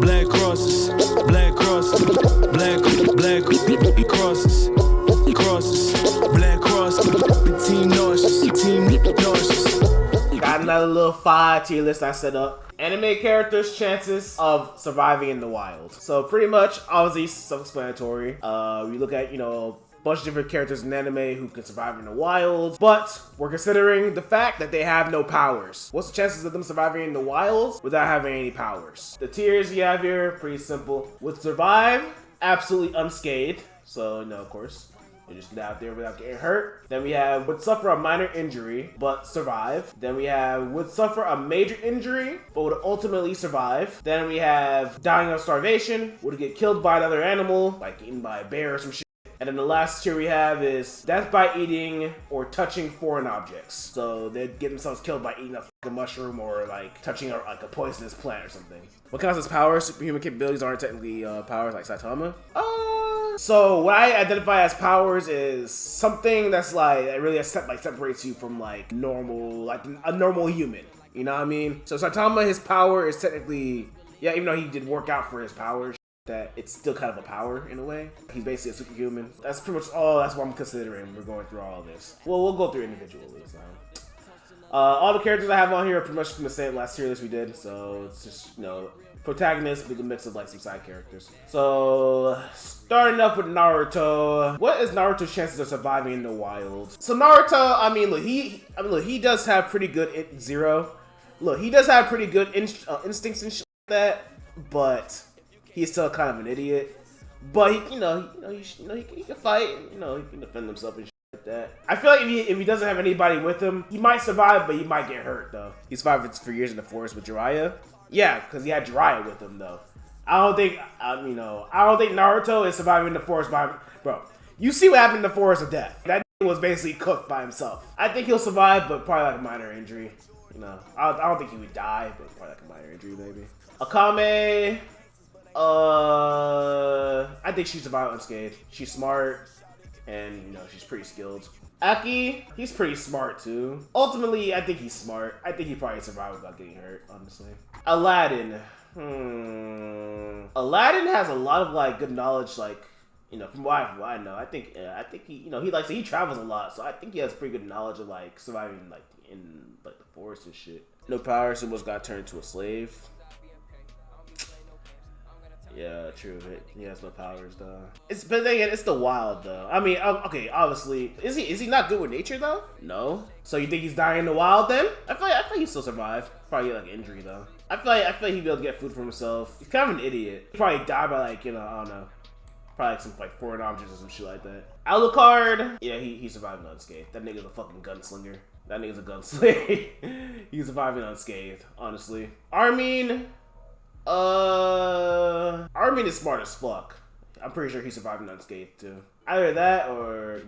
black crosses, black crosses, black crosses, crosses, black crosses, the team nauseous. Got another little 5 tier list I set up. Anime characters' chances of surviving in the wild. So pretty much, obviously, self-explanatory. We look at, a bunch of different characters in anime who can survive in the wild, but we're considering the fact that they have no powers. What's the chances of them surviving in the wild without having any powers? The tiers you have here, pretty simple. Would survive, absolutely unscathed. So, of course, you just get out there without getting hurt. Then we have would suffer a minor injury, but survive. Then we have would suffer a major injury, but would ultimately survive. Then we have dying of starvation, would get killed by another animal, like eaten by a bear or some shit. And then the last tier we have is death by eating or touching foreign objects. So they'd get themselves killed by eating a fucking mushroom or like touching a poisonous plant or something. What counts as powers? Superhuman capabilities aren't technically powers like Saitama. So what I identify as powers is something that's like that really separates you from like normal, like a normal human. You know what I mean? So Saitama, his power is technically, even though he did work out for his powers, that it's still kind of a power in a way. He's basically a superhuman. That's pretty much all. That's what I'm considering when we're going through all of this. Well, we'll go through individually. So. All the characters I have on here are pretty much from the same last tier list we did. So it's just protagonist with a mix of like some side characters. So starting up with Naruto. What is Naruto's chances of surviving in the wild? So Naruto, he does have pretty good Zero. Look, he does have pretty good instincts and shit like that, but he's still kind of an idiot, but he can fight. He can defend himself and shit like that. I feel like if he doesn't have anybody with him, he might survive, but he might get hurt though. He survived for years in the forest with Jiraiya. Yeah, because he had Jiraiya with him though. I don't think Naruto is surviving in the forest bro. You see what happened in the Forest of Death? That was basically cooked by himself. I think he'll survive, but probably like a minor injury. I don't think he would die, but probably like a minor injury maybe. Akame. I think she's about unscathed. She's smart, and she's pretty skilled. Aki, he's pretty smart too. Ultimately, I think he's smart. I think he probably survived without getting hurt, honestly. Aladdin. Aladdin has a lot of like good knowledge, like from what I know. I think he travels a lot, so I think he has pretty good knowledge of like surviving like in like the forest and shit. No power, so almost got turned into a slave. Yeah, true. He has no powers though. But then again, it's the wild though. I mean, okay, obviously, is he not good with nature though? No. So you think he's dying in the wild then? I feel like he still survive. Probably like injury though. I feel like he'd be able to get food for himself. He's kind of an idiot. He'd probably die by like I don't know, probably like some like foreign objects or some shit like that. Alucard, yeah, he survived unscathed. That nigga's a fucking gunslinger. That nigga's a gunslinger. He's surviving unscathed, honestly. Armin. Armin is smart as fuck. I'm pretty sure he's surviving unscathed too. Either that or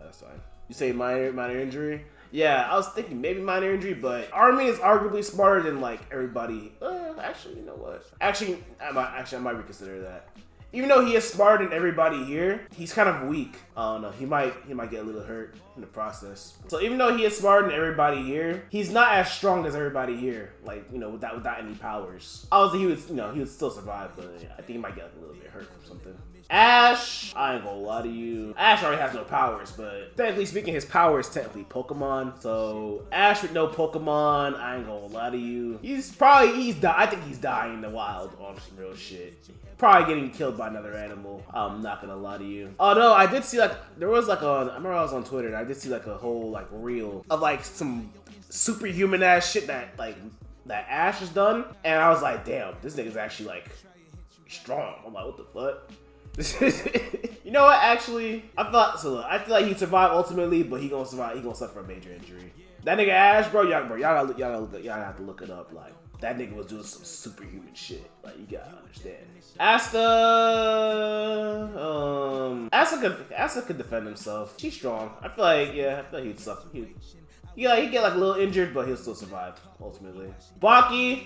that's fine. You say minor injury? Yeah, I was thinking maybe minor injury, but Armin is arguably smarter than like everybody. Actually, you know what? Actually, I might reconsider that. Even though he is smarter than everybody here, he's kind of weak. I don't know. He might get a little hurt in the process. So even though he is smarter than everybody here, he's not as strong as everybody here. Like without any powers. Obviously, he would still survive, but I think he might get a little bit hurt from something. Ash, I ain't gonna lie to you. Ash already has no powers, but technically speaking, his power is technically Pokemon. So Ash with no Pokemon, I ain't gonna lie to you. I think he's dying in the wild on some real shit. Probably getting killed by another animal. I'm not gonna lie to you. Although I did see I remember I was on Twitter and I did see like a whole like reel of like some superhuman ass shit that Ash has done, and I was like, damn, this nigga's actually like strong. I'm like, what the fuck? You know what? Actually, I feel like he'd survive ultimately, but he gonna suffer a major injury. That nigga Ash, bro, y'all have to look it up. Like that nigga was doing some superhuman shit. Like you gotta understand. Asta could defend himself. She's strong. I feel like he'd suffer. He'd get like a little injured, but he'll still survive ultimately. Baki.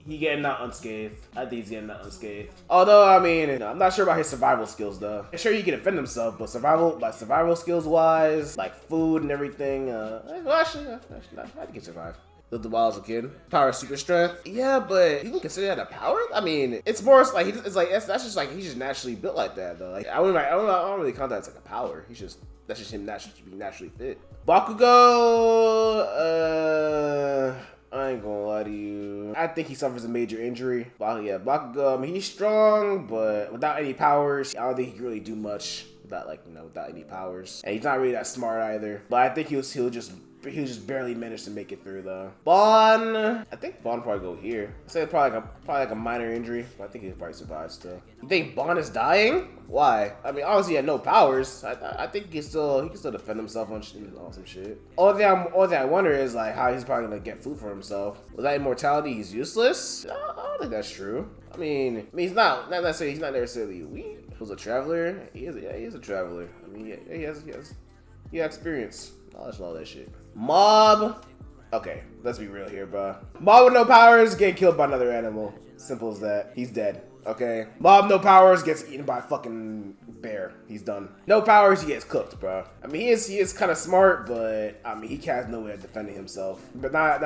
He getting out unscathed. I think he's getting out unscathed. Although, I mean, I'm not sure about his survival skills though. I'm sure he can defend himself, but survival skills wise, like food and everything, well, actually, I think he can survive. lived the wild as a kid. Power super strength. Yeah, but you can consider that a power? I mean, it's more like it's like that's just like he's just naturally built like that though. Like I don't really count that as like a power. That's just him being naturally fit. Bakugo, I ain't gonna lie to you. I think he suffers a major injury. Bakugo, I mean, he's strong, but without any powers, I don't think he can really do much without any powers. And he's not really that smart either. But I think he'll just barely manage to make it through though. Bon, I think Bon probably go here. I say probably like a minor injury, but I think he'll probably survive still. You think Bon is dying? Why? I mean, obviously he had no powers. I think he can still defend himself on some shit. All thing I wonder is like how he's probably gonna get food for himself. Without immortality, he's useless. I don't think that's true. I mean he's not necessarily weak. He was a traveler. He is a traveler. I mean, he has experience, knowledge, and all that shit. Mob. Okay, let's be real here, bro. Mob with no powers getting killed by another animal. Simple as that. He's dead. Okay. Mob no powers gets eaten by a fucking bear. He's done. No powers, he gets cooked, bro. I mean, he is kind of smart, but I mean, he has no way of defending himself. But not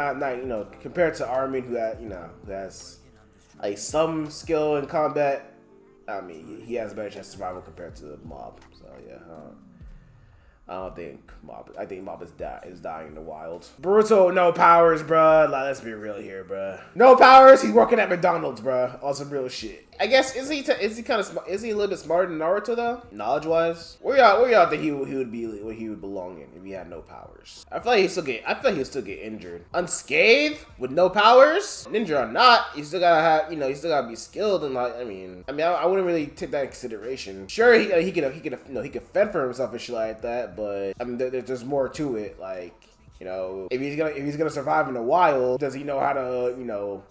compared to Armin, who has like some skill in combat. I mean, he has a better chance of survival compared to the Mob. So yeah. I think Mob is dying in the wild. Boruto, no powers, bruh. Like, let's be real here, bruh. No powers. He's working at McDonald's, bruh. On some real shit. I guess is he kind of smart? Is he a little bit smarter than Naruto though? Knowledge wise, where y'all think he would belong in if he had no powers? I feel like he'll still get injured. Unscathed with no powers, ninja or not, you still gotta be skilled and like I wouldn't really take that in consideration. Sure, he could fend for himself and shit like that, but I mean there's more to it. Like if he's gonna survive in the wild, does he know how to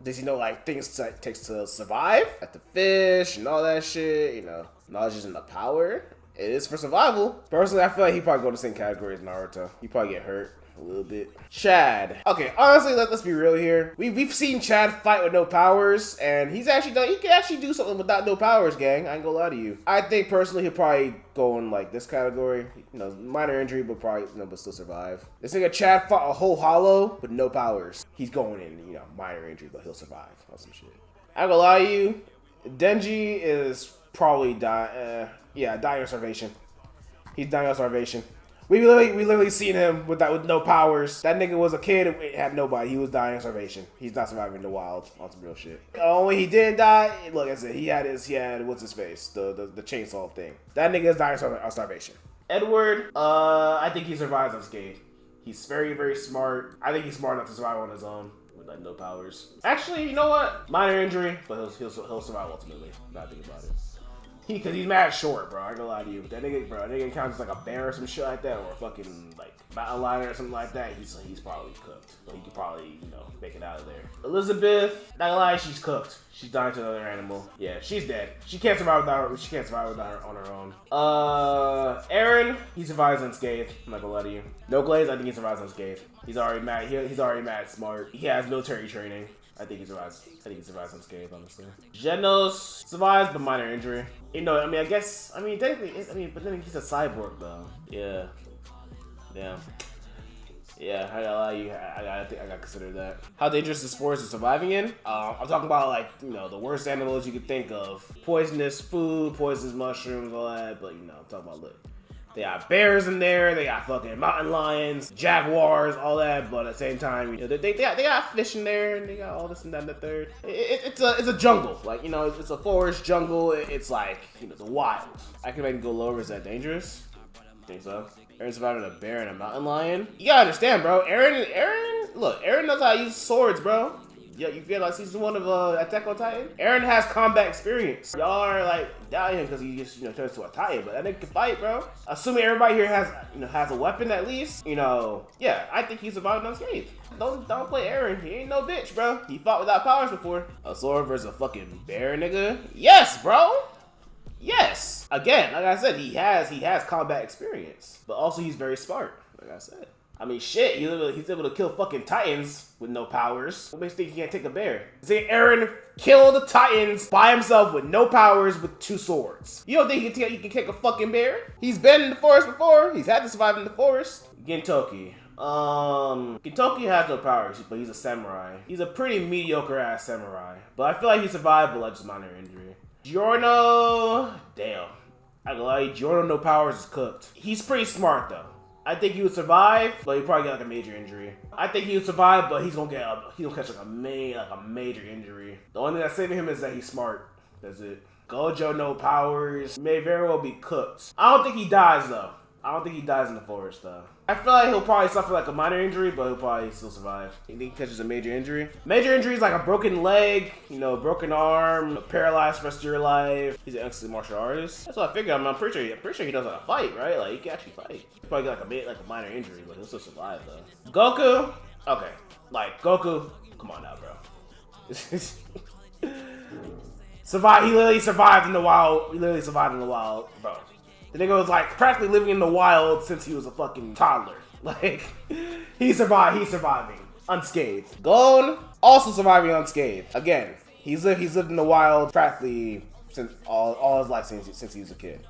Does he know like things it takes to survive? Like the fish and all that shit, knowledge isn't a power. It is for survival. Personally, I feel like he probably go in the same category as Naruto. He probably get hurt a little bit. Chad. Okay, honestly, let's be real here. We've seen Chad fight with no powers, and he can actually do something without no powers, gang. I ain't gonna lie to you. I think personally he'll probably go in like this category. Minor injury, but probably but still survive. This nigga Chad fought a whole hollow with no powers. He's going in, minor injury, but he'll survive on some shit. I ain't gonna lie to you. Denji is probably dying of starvation. He's dying of starvation. We literally seen him with no powers. That nigga was a kid, had nobody. He was dying of starvation. He's not surviving in the wild on some real shit. When he didn't die, look, I said he had what's his face, the chainsaw thing. That nigga is dying of starvation. Edward, I think he survives unscathed. He's very, very smart. I think he's smart enough to survive on his own with like no powers. Actually, you know what? Minor injury, but he'll survive ultimately. Not thinking about it. Cause he's mad short, bro. I ain't gonna lie to you. That nigga counts as like a bear or some shit like that, or a fucking like mountain lion or something like that. He's probably cooked. So he could probably make it out of there. Elizabeth, not gonna lie, she's cooked. She's dying to another animal. Yeah, she's dead. She can't survive without her on her own. Aaron, he survives unscathed. I'm not gonna lie to you. No glaze, I think he survives unscathed. He's already mad. He's already mad smart. He has military training. I think he survives unscathed, honestly. Genos survives, but minor injury. Technically, but then he's a cyborg, though. Yeah. Damn. Yeah, I gotta lie to you. I think I gotta consider that. How dangerous is forest is surviving in? I'm talking about the worst animals you could think of. Poisonous food, poisonous mushrooms, all that. But I'm talking about they got bears in there, they got fucking mountain lions, jaguars, all that, but at the same time, they got fish in there, and they got all this and that and the third. It's a jungle, it's a forest jungle. It's like the wild. I can make it go lower. Is that dangerous? I think so. Aaron survived a bear and a mountain lion. You gotta understand, bro. Aaron knows how to use swords, bro. Yeah, you feel like season 1 of Attack on Titan? Aaron has combat experience. Y'all are doubting him because he just turns to a Titan, but that nigga can fight, bro. Assuming everybody here has a weapon at least, yeah, I think he survived unscathed. Don't play Aaron. He ain't no bitch, bro. He fought without powers before. A sword versus a fucking bear, nigga. Yes, bro. Yes. Again, like I said, he has combat experience, but also he's very smart. Like I said. I mean, shit, he's able to kill fucking Titans with no powers. What makes you think he can't take a bear? See, Aaron killed the Titans by himself with no powers with 2 swords. You don't think he can kick a fucking bear? He's been in the forest before. He's had to survive in the forest. Gintoki. Kentucky has no powers, but he's a samurai. He's a pretty mediocre ass samurai, but I feel like he survived, but like just minor injury. Giorno, damn. I gonna lie, Giorno no powers is cooked. He's pretty smart though. I think he would survive, but he'd probably get like a major injury. I think he would survive, but he's gonna catch like a major injury. The only thing that's saving him is that he's smart. That's it. Gojo no powers may very well be cooked. I don't think he dies though. I don't think he dies in the forest though. I feel like he'll probably suffer like a minor injury, but he'll probably still survive. You think he catches a major injury? Major injury is like a broken leg, broken arm, paralyzed for the rest of your life. He's an excellent martial artist. That's what I figured. I'm pretty sure he knows how to fight, right? Like he can actually fight. He'll probably get like a minor injury, but he'll still survive though. Goku, okay, like Goku, come on now, bro. Survive. He literally survived in the wild. Bro. The nigga was like practically living in the wild since he was a fucking toddler. Like, he's surviving unscathed. Gon also surviving unscathed. Again, he's lived in the wild practically since all his life since he was a kid.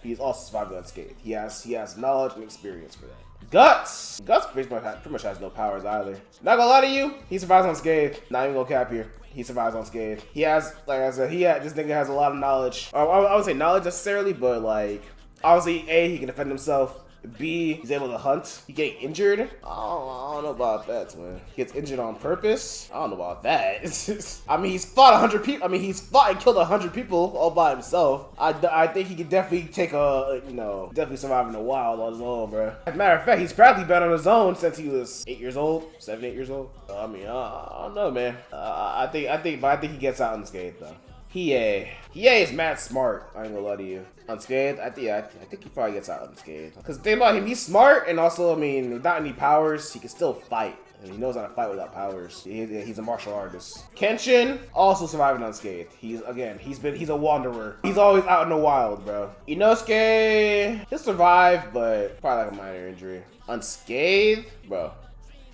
He's also surviving unscathed. He has knowledge and experience for that. Guts pretty much has no powers either. Not gonna lie to you, he survives unscathed. Not even gonna cap here. He survives unscathed. He has, like I said, this nigga has a lot of knowledge. I wouldn't say knowledge necessarily, but like, obviously, A, he can defend himself. B, he's able to hunt. He get injured. I don't know about that, man. He gets injured on purpose. I don't know about that. I mean, he's fought 100 people. I mean, he's fought and killed 100 people all by himself. I think he could definitely take definitely survive in the wild on his own, bro. As a matter of fact, he's practically been on his own since he was 8 years old, 7, 8 years old. I mean, I don't know, man. I think he gets out unscathed though. Hiei is mad smart. I ain't gonna lie to you. Unscathed? I think he probably gets out unscathed. Because the thing about him, he's smart, and also, I mean, without any powers, he can still fight. And he knows how to fight without powers. He's a martial artist. Kenshin also surviving unscathed. He's a wanderer. He's always out in the wild, bro. Inosuke, he'll survive, but probably like a minor injury. Unscathed, bro.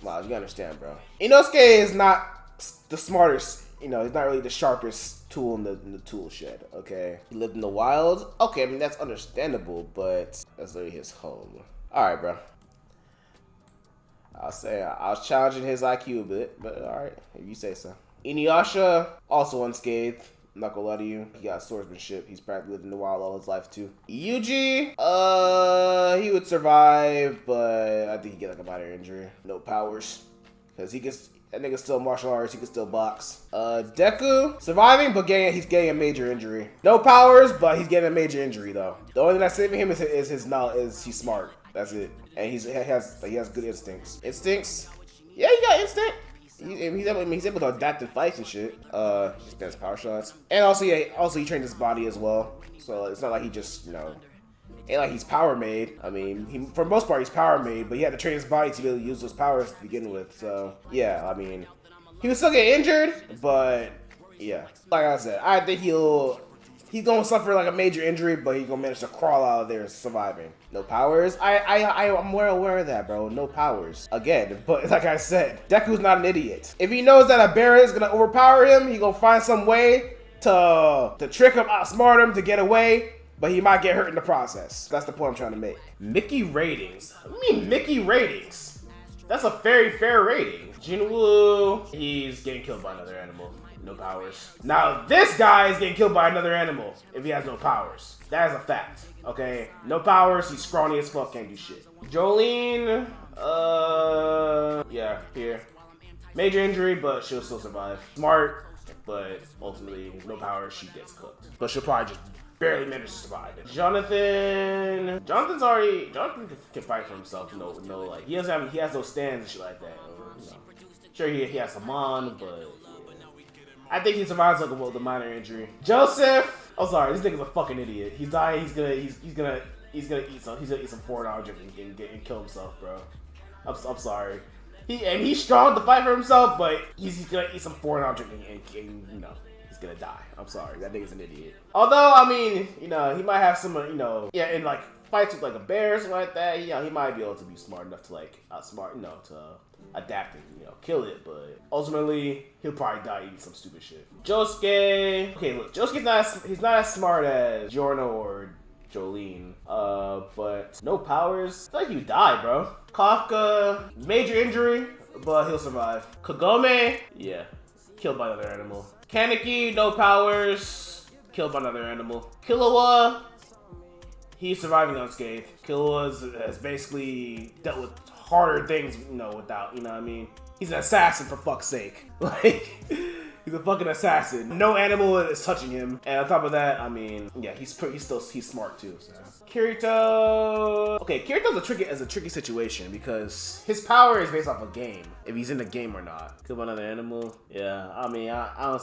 Wow, you gotta understand, bro. Inosuke is not the smartest. He's not really the sharpest tool in the tool shed, okay? He lived in the wild. Okay, I mean, that's understandable, but that's literally his home. Alright, bro. I'll say I was challenging his IQ a bit, but alright, if you say so. Inuyasha, also unscathed. I'm not gonna lie to you. He got swordsmanship. He's practically lived in the wild all his life, too. Yuji, he would survive, but I think he'd get like a minor injury. No powers. Because that nigga's still martial arts, he can still box. Deku, surviving, but he's getting a major injury. No powers, but he's getting a major injury though. The only thing that's saving him is his knowledge, is he's smart. That's it. And he has good instincts. Instincts? Yeah, he got instinct. He's able to adapt in fights and shit. He stands power shots. And also he trained his body as well. So it's not like he just, ain't like he's power made. I mean, for the most part, he's power made, but he had to train his body to be able to use those powers to begin with. So, yeah, I mean, he would still get injured, but yeah. Like I said, I think he's gonna suffer like a major injury, but he's gonna manage to crawl out of there surviving. No powers? I'm well aware of that, bro. No powers. Again, but like I said, Deku's not an idiot. If he knows that a bear is gonna overpower him, he gonna find some way to trick him, outsmart him, to get away. But he might get hurt in the process. That's the point I'm trying to make. Mickey ratings. What do you mean Mickey ratings? That's a very fair rating. Jinwoo, he's getting killed by another animal. No powers. Now this guy is getting killed by another animal if he has no powers. That is a fact. Okay? No powers, he's scrawny as fuck, can't do shit. Jolene, yeah, here. Major injury, but she'll still survive. Smart, but ultimately, no powers, she gets cooked. But she'll probably just barely managed to survive it. Jonathan can fight for himself. No, like he has no stands and shit like that. Sure, he has some on, but I think he survives like a minor injury. Joseph, oh sorry, this nigga's a fucking idiot. He's dying. He's gonna eat some foreign object and kill himself, bro. I'm sorry. He's strong to fight for himself, but he's gonna eat some foreign object and he's gonna die. I'm sorry, that nigga's an idiot. Although, I mean, he might have some, in like fights with like a bear or something like that, he might be able to be smart enough to like outsmart, to adapt and, kill it, but ultimately, he'll probably die eating some stupid shit. Josuke, okay, look, Josuke's not as smart as Giorno or Jolene. But no powers. I feel like you die, bro. Kafka, major injury, but he'll survive. Kagome, yeah, killed by another animal. Kaneki, no powers, killed by another animal. Killua, he's surviving unscathed. Killua has basically dealt with harder things, without, what I mean? He's an assassin, for fuck's sake. Like, he's a fucking assassin. No animal is touching him. And on top of that, I mean, yeah, he's smart too. So. Kirito. Okay, Kirito's a tricky situation because his power is based off a game. If he's in the game or not. Kill another animal. Yeah, I mean, I don't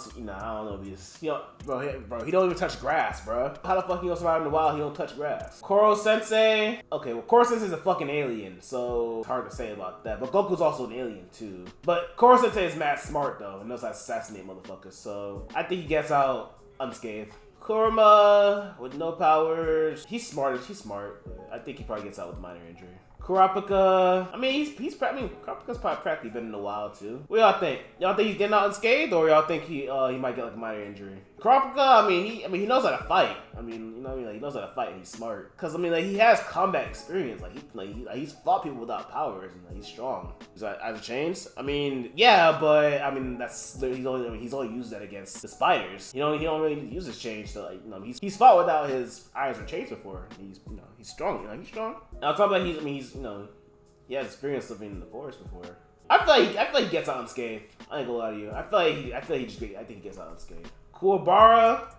know if he's, bro, he don't even touch grass, bro. How the fuck he gonna survive in the wild? He don't touch grass. Koro Sensei. Okay, well, Koro Sensei is a fucking alien, so it's hard to say about that. But Goku's also an alien too. But Koro Sensei is mad smart though, and knows how to assassinate motherfuckers. So I think he gets out unscathed. Kurama with no powers. He's smart. I think he probably gets out with minor injury. Kurapika. I mean, Kurapika's probably practically been in the wild too. What y'all think? Y'all think he's getting out unscathed, or y'all think he might get like a minor injury? Kurapika. I mean, he knows how to fight. I mean, like, he knows how to fight and he's smart. Cause I mean, like, he has combat experience. He's fought people without powers and he's strong. Is that as a changed? I mean, yeah, but I mean he's only used that against the spiders. He don't really use his change to he's fought without his eyes or chains before. He's strong. He's strong. And on top of that, he has experience living in the forest before. I feel like he gets out unscathed. I ain't gonna lie to you. I think he gets out unscathed. Kuwabara,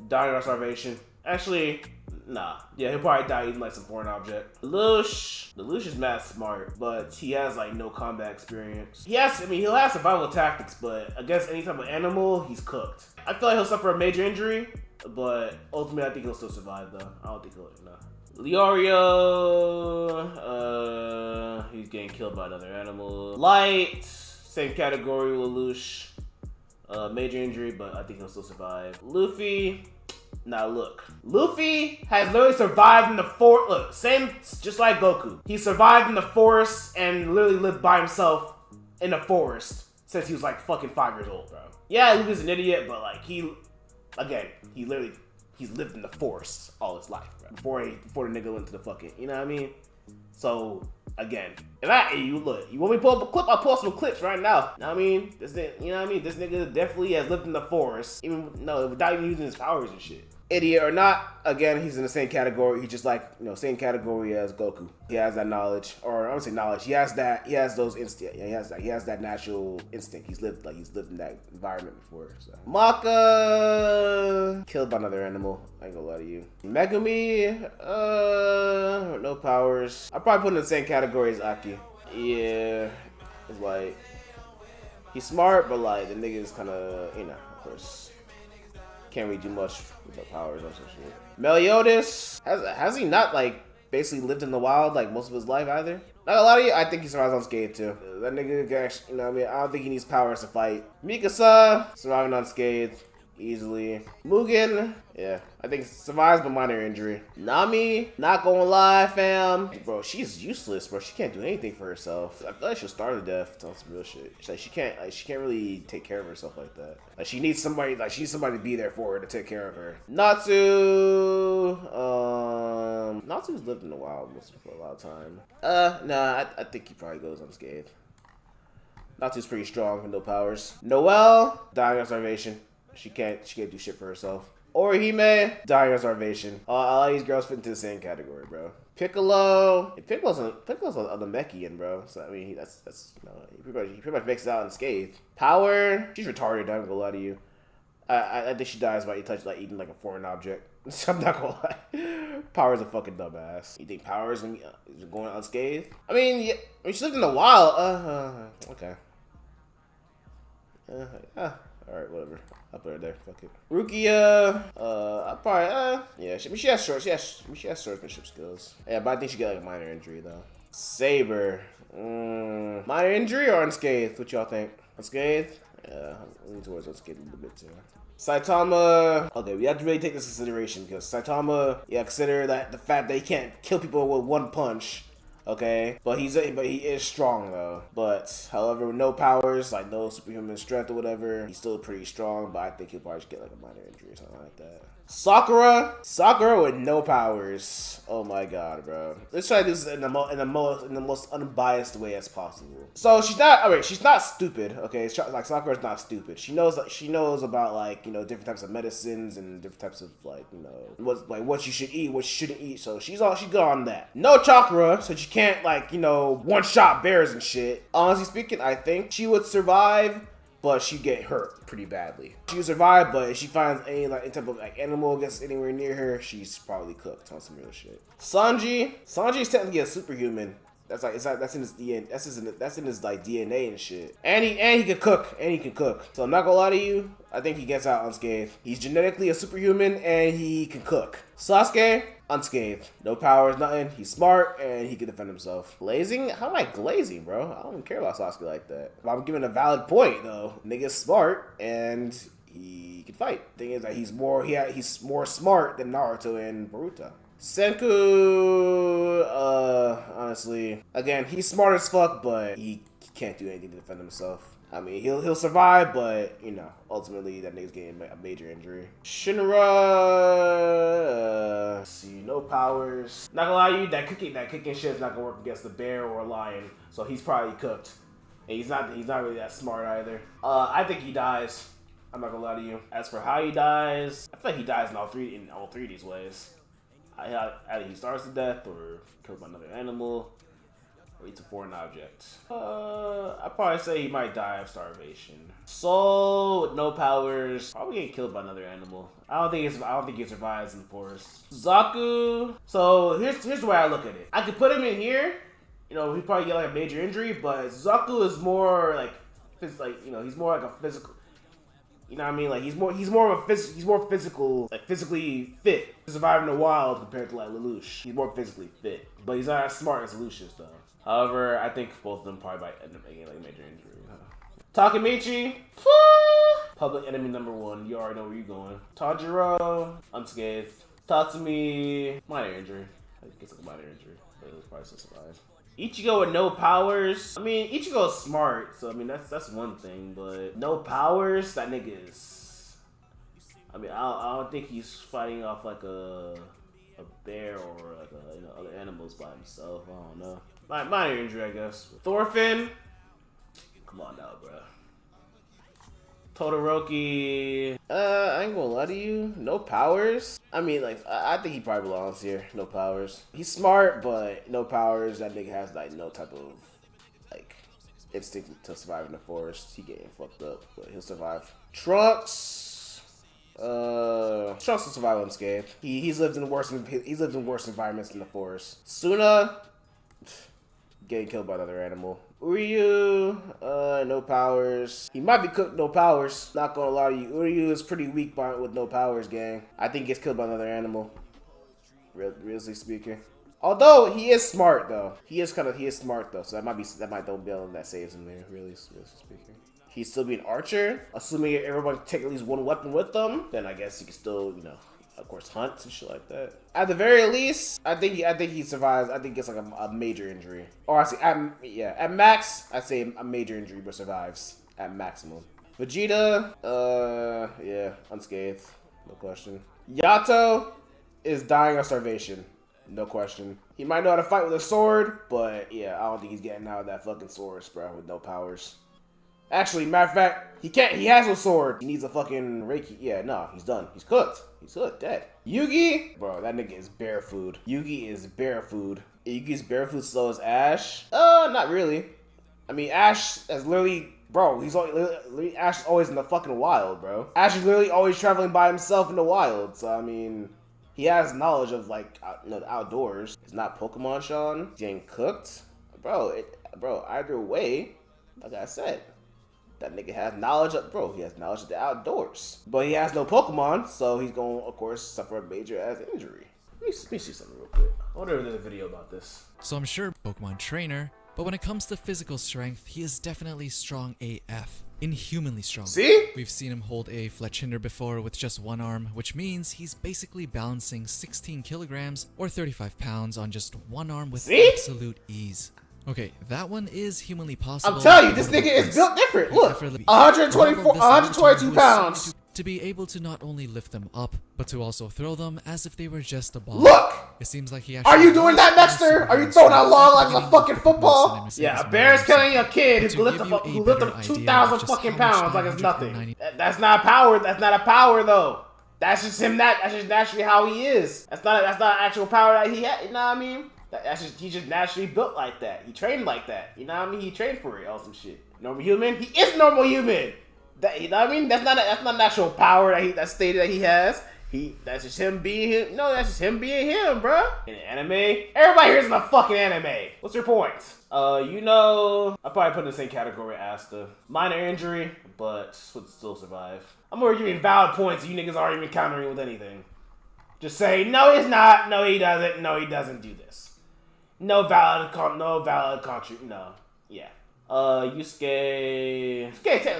dying of starvation. Actually, nah. Yeah, he'll probably die eating like some foreign object. Lelouch is mad smart, but he has like no combat experience. He'll have survival tactics, but against any type of animal, he's cooked. I feel like he'll suffer a major injury, but ultimately I think he'll still survive though. I don't think he'll, Leorio, he's getting killed by another animal. Light, same category with Lelouch. Major injury, but I think he'll still survive. Luffy, now look. Luffy has literally survived in the forest. Look, same, just like Goku. He survived in the forest and literally lived by himself in the forest since he was like fucking 5 years old, bro. Yeah, Luffy's an idiot, but like he's lived in the forest all his life, bro. Before the nigga went to the fucking, you know what I mean? So again, you want me to pull up a clip? I'll pull up some clips right now. You know what I mean? This nigga definitely has lived in the forest, without even using his powers and shit. Idiot or not, again, he's in the same category. He's just like, same category as Goku. He has that knowledge, or I don't say knowledge. He has those instinct. Yeah, he has that natural instinct. He's lived in that environment before. So Maka killed by another animal. I ain't gonna lie to you. Megumi, no powers. I probably put him in the same category as Aki. Yeah, it's like he's smart, but like the nigga is kind of, of course. Can't really do much with the powers or some shit. Meliodas, has he not like basically lived in the wild like most of his life either? Not a lot of you. I think he survives unscathed too. That nigga actually, I don't think he needs powers to fight. Mikasa surviving unscathed easily. Mugen, yeah, I think survives but minor injury. Nami, not gonna lie, fam. Bro, she's useless, bro. She can't do anything for herself. I feel like she'll starve to death on some real shit. She can't really take care of herself like that. Like she needs somebody to be there for her to take care of her. Natsu, Natsu's lived in the wild for a lot of time. Nah, I think he probably goes unscathed. Natsu's pretty strong with no powers. Noelle, dying of starvation. She can't do shit for herself. Orihime, dying of starvation. A lot of these girls fit into the same category, bro. Piccolo's a Namekian, bro. So I mean, he pretty much makes it out unscathed. Power, she's retarded. I'm gonna lie to you. I think she dies by eating like a foreign object. I'm not gonna lie. Power's a fucking dumbass. You think Power's going unscathed? I mean, yeah, she lived in the wild. Okay. Alright, whatever. I'll put her there. Fuck it. Rukia, I probably, yeah. She has swordsmanship skills. Yeah, but I think she got like a minor injury though. Saber, minor injury or unscathed? What y'all think? Unscathed? Yeah, I'm leaning towards unscathed a little bit too. Saitama, okay, we have to really take this into consideration because Saitama, consider that the fact that he can't kill people with one punch. Okay, but he is strong though. But however, with no powers, like no superhuman strength or whatever, he's still pretty strong. But I think he'll probably just get like a minor injury or something like that. Sakura with no powers. Oh my god, bro. Let's try this in the most unbiased way as possible. So she's not stupid. Okay, like Sakura's not stupid. She knows about like, you know, different types of medicines and different types of like, you know, what you should eat, what you shouldn't eat. So she's good on that. No chakra, so she can't like, you know, one shot bears and shit. Honestly speaking, I think she would survive, but she'd get hurt pretty badly. She would survive, but if she finds any type of like animal gets anywhere near her, she's probably cooked on some real shit. Sanji is technically a superhuman. That's in his DNA. That's in his like DNA and shit. And he can cook. So I'm not gonna lie to you. I think he gets out unscathed. He's genetically a superhuman and he can cook. Sasuke, unscathed. No powers, nothing. He's smart and he can defend himself. Glazing? How am I glazing, bro? I don't care about Sasuke like that. But I'm giving a valid point though. Nigga's smart and he can fight. Thing is that he's more smart than Naruto and Boruto. Senku, honestly, again, he's smart as fuck, but he can't do anything to defend himself. I mean, he'll survive, but, you know, ultimately that nigga's getting a major injury. Shinra, let's see, no powers. Not gonna lie to you, that cooking shit is not gonna work against a bear or a lion, so he's probably cooked. And he's not really that smart either. I think he dies. I'm not gonna lie to you. As for how he dies, I feel like he dies in all three of these ways. Either he starves to death, or killed by another animal, or eats a foreign object. I'd probably say he might die of starvation. Soul with no powers, probably getting killed by another animal. I don't think he survives in the forest. Zaku. So here's the way I look at it. I could put him in here. You know, he'd probably get like a major injury, but Zaku is more like you know, he's more like a physical. You know what I mean? Like he's more physical, like physically fit to survive in the wild compared to like Lelouch. He's more physically fit, but he's not as smart as Lucius though. However, I think both of them probably might end up making like a major injury. Takemichi, public enemy #1. You already know where you're going. Tanjiro, unscathed. Tatsumi, minor injury. I think it's like a minor injury, but he'll probably still survive. Ichigo with no powers. I mean, Ichigo's smart, so I mean that's one thing, but no powers, that nigga is. I mean, I don't think he's fighting off like a bear or like you know, other animals by himself. I don't know. Minor injury, I guess. Thorfinn, come on now, bro. Todoroki, I ain't gonna lie to you, no powers. I mean, like, I think he probably belongs here, no powers. He's smart, but no powers. That nigga has, like, no type of, like, instinct to survive in the forest. He getting fucked up, but he'll survive. Trunks will survive unscathed. He's lived in worse environments in the forest. Suna, getting killed by another animal. Uryu, no powers. He might be cooked, no powers. Not gonna lie to you. Uryu is pretty weak with no powers, gang. I think he gets killed by another animal. Really speaking. Although he is smart though. He is smart though. So that might be the villain that saves him there, really speaking. He's still being archer. Assuming everyone can take at least one weapon with them, then I guess he can still, you know, of course, hunt and shit like that. At the very least, I think he survives. I think he gets like a major injury, or I say, at max, I say a major injury, but survives at maximum. Vegeta, yeah, unscathed, no question. Yato is dying of starvation, no question. He might know how to fight with a sword, but yeah, I don't think he's getting out of that fucking sword, bro, with no powers. Actually, matter of fact, he can't. He has no sword. He needs a fucking Reiki. Yeah, no, he's done. He's cooked. He's cooked, dead. Yugi, bro, that nigga is bear food. Yugi is bear food. Yugi's bear food slow as Ash? Not really. I mean, Ash is literally, bro. Ash is always in the fucking wild, bro. Ash is literally always traveling by himself in the wild. So I mean, he has knowledge of like, you know, the outdoors. It's not Pokemon, Sean. He's getting cooked, bro. Either way, like I said. That nigga has knowledge of, he has knowledge of the outdoors. But he has no Pokemon, so he's going to, of course, suffer a major ass injury. Let me see something real quick. I wonder if there's a video about this. So I'm sure Pokemon trainer, but when it comes to physical strength, he is definitely strong AF. inhumanly strong. See? We've seen him hold a Fletchinder before with just one arm, which means he's basically balancing 16 kilograms or 35 pounds on just one arm with absolute ease. Okay, that one is humanly possible. I'm telling you, this nigga is built different. Look, 122 pounds. To be able to not only lift them up, but to also throw them as if they were just a ball. Look! It seems like he actually... Are you doing that, Dexter? Are you throwing that long like a fucking football? Yeah, a bear's killing a kid who lifted up 2,000 fucking pounds like it's nothing. That's not power. That's not a power though. That's just him. That's just naturally how he is. That's not actual power that he had. You know what I mean? He's just naturally built like that. He trained like that. You know what I mean? He trained for it or some shit. Normal human. He is normal human. You know what I mean? That's not an actual power that's stated that he has. That's just him being him. No, that's just him being him, bro. In an anime, everybody here's in a fucking anime. What's your point? You know, I probably put in the same category as the minor injury, but would still survive. I'm gonna give you valid points. You niggas aren't even countering with anything. Just say no, he's not. No, he doesn't. No, he doesn't do this. No valid country. No, yeah. Yusuke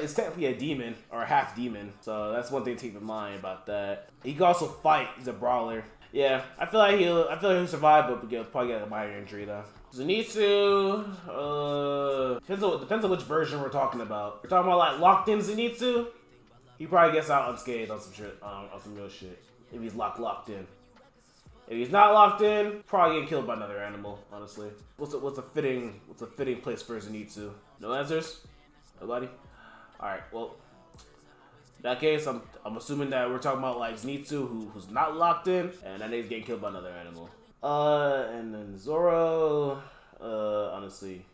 is technically a demon or a half demon, so that's one thing to keep in mind about that. He can also fight. He's a brawler. Yeah, I feel like he'll survive, but he'll probably get a minor injury though. Zenitsu, depends on which version we're talking about. We're talking about like locked in Zenitsu. He probably gets out unscathed on some shit, on some real shit. If he's locked in. If he's not locked in, probably getting killed by another animal, honestly. What's a fitting place for Zenitsu? No answers? Nobody? Alright, well, in that case, I'm assuming that we're talking about like Zenitsu who's not locked in, and that nigga's getting killed by another animal. And then Zoro, honestly,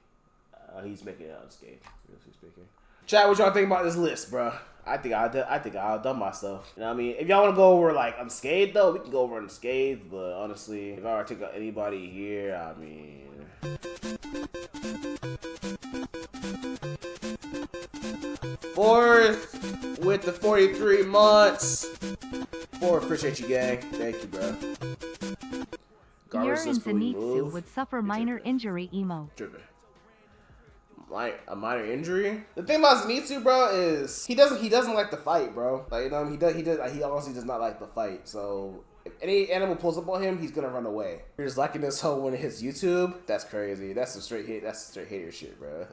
he's making it unscathed, seriously speaking. Chat, what y'all think about this list, bro? I think I'll done myself. You know what I mean? If y'all want to go over like unscathed though, we can go over unscathed. But honestly, if I were to take out anybody here, I mean, fourth with the 43 months. Fourth, appreciate you, gang. Thank you, bro. Your and Zenitsu would suffer minor injury emo. Driven. A minor injury. The thing about Zenitsu, bro, is he doesn't like to fight, bro. Like, you know, he honestly does not like to fight. So if any animal pulls up on him, he's gonna run away. You're just liking this hoe when it hits YouTube. That's crazy. That's some straight hater shit, bro.